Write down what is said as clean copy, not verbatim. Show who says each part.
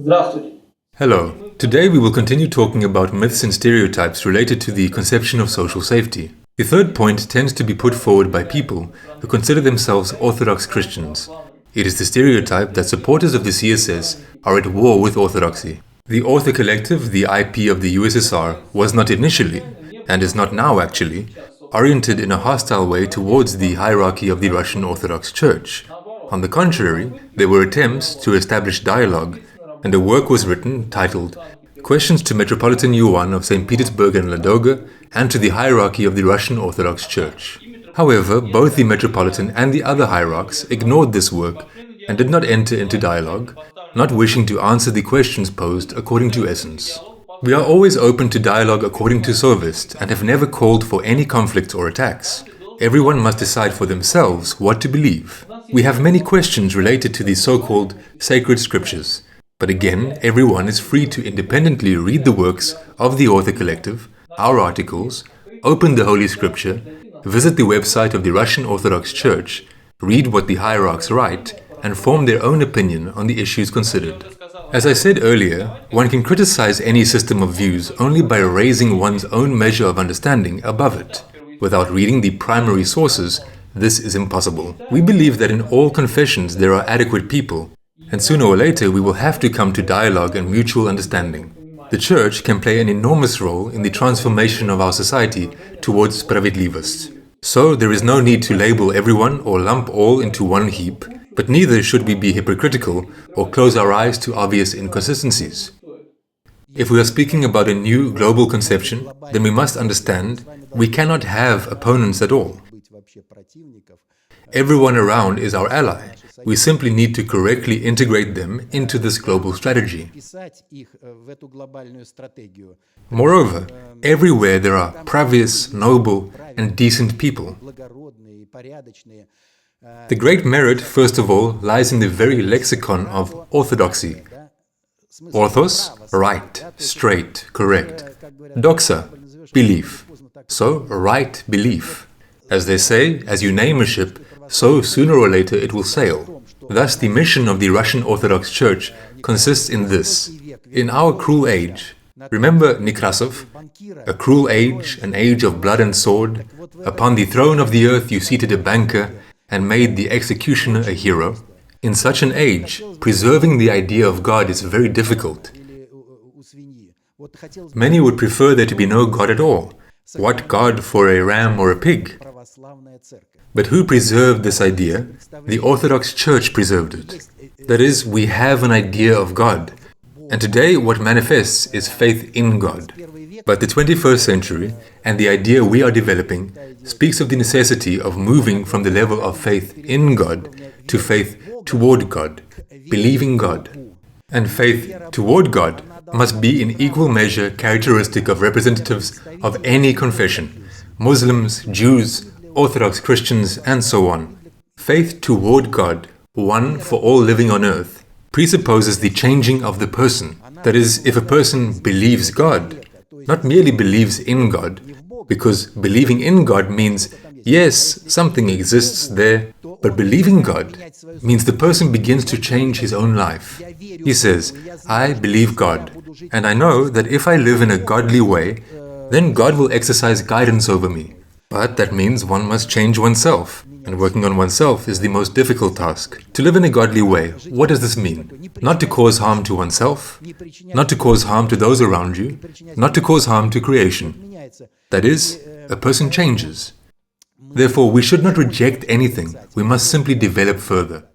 Speaker 1: Hello. Today we will continue talking about myths and stereotypes related to the conception of social safety. The third point tends to be put forward by people who consider themselves Orthodox Christians. It is the stereotype that supporters of the CSS are at war with Orthodoxy. The author collective, the IP of the USSR, was not initially, and is not now actually, oriented in a hostile way towards the hierarchy of the Russian Orthodox Church. On the contrary, there were attempts to establish dialogue, and a work was written titled Questions to Metropolitan Yuan of St. Petersburg and Ladoga and to the Hierarchy of the Russian Orthodox Church. However, both the Metropolitan and the other hierarchs ignored this work and did not enter into dialogue, not wishing to answer the questions posed according to essence. We are always open to dialogue according to Sovist and have never called for any conflicts or attacks. Everyone must decide for themselves what to believe. We have many questions related to the so-called sacred scriptures. But again, everyone is free to independently read the works of the author collective, our articles, open the Holy Scripture, visit the website of the Russian Orthodox Church, read what the hierarchs write, and form their own opinion on the issues considered. As I said earlier, one can criticize any system of views only by raising one's own measure of understanding above it. Without reading the primary sources, this is impossible. We believe that in all confessions there are adequate people, and sooner or later we will have to come to dialogue and mutual understanding. The Church can play an enormous role in the transformation of our society towards spravedlivosť. So there is no need to label everyone or lump all into one heap, but neither should we be hypocritical or close our eyes to obvious inconsistencies. If we are speaking about a new global conception, then we must understand we cannot have opponents at all. Everyone around is our ally. We simply need to correctly integrate them into this global strategy. Moreover, everywhere there are pravious, noble, and decent people. The great merit, first of all, lies in the very lexicon of orthodoxy. Orthos, right, straight, correct. Doxa, belief. So, right belief. As they say, as you name a ship, so sooner or later it will sail. Thus the mission of the Russian Orthodox Church consists in this. In our cruel age, remember Nekrasov? A cruel age, an age of blood and sword. Upon the throne of the earth you seated a banker and made the executioner a hero. In such an age, preserving the idea of God is very difficult. Many would prefer there to be no God at all. What God for a ram or a pig? But who preserved this idea? The Orthodox Church preserved it. That is, we have an idea of God. And today what manifests is faith in God. But the 21st century, and the idea we are developing, speaks of the necessity of moving from the level of faith in God to faith toward God, believing God. And faith toward God must be in equal measure characteristic of representatives of any confession, Muslims, Jews, Orthodox Christians, and so on. Faith toward God, one for all living on earth, presupposes the changing of the person. That is, if a person believes God, not merely believes in God, because believing in God means, yes, something exists there, but believing God means the person begins to change his own life. He says, I believe God, and I know that if I live in a godly way, then God will exercise guidance over me. But that means one must change oneself, and working on oneself is the most difficult task. To live in a godly way, what does this mean? Not to cause harm to oneself, not to cause harm to those around you, not to cause harm to creation. That is, a person changes. Therefore, we should not reject anything, we must simply develop further.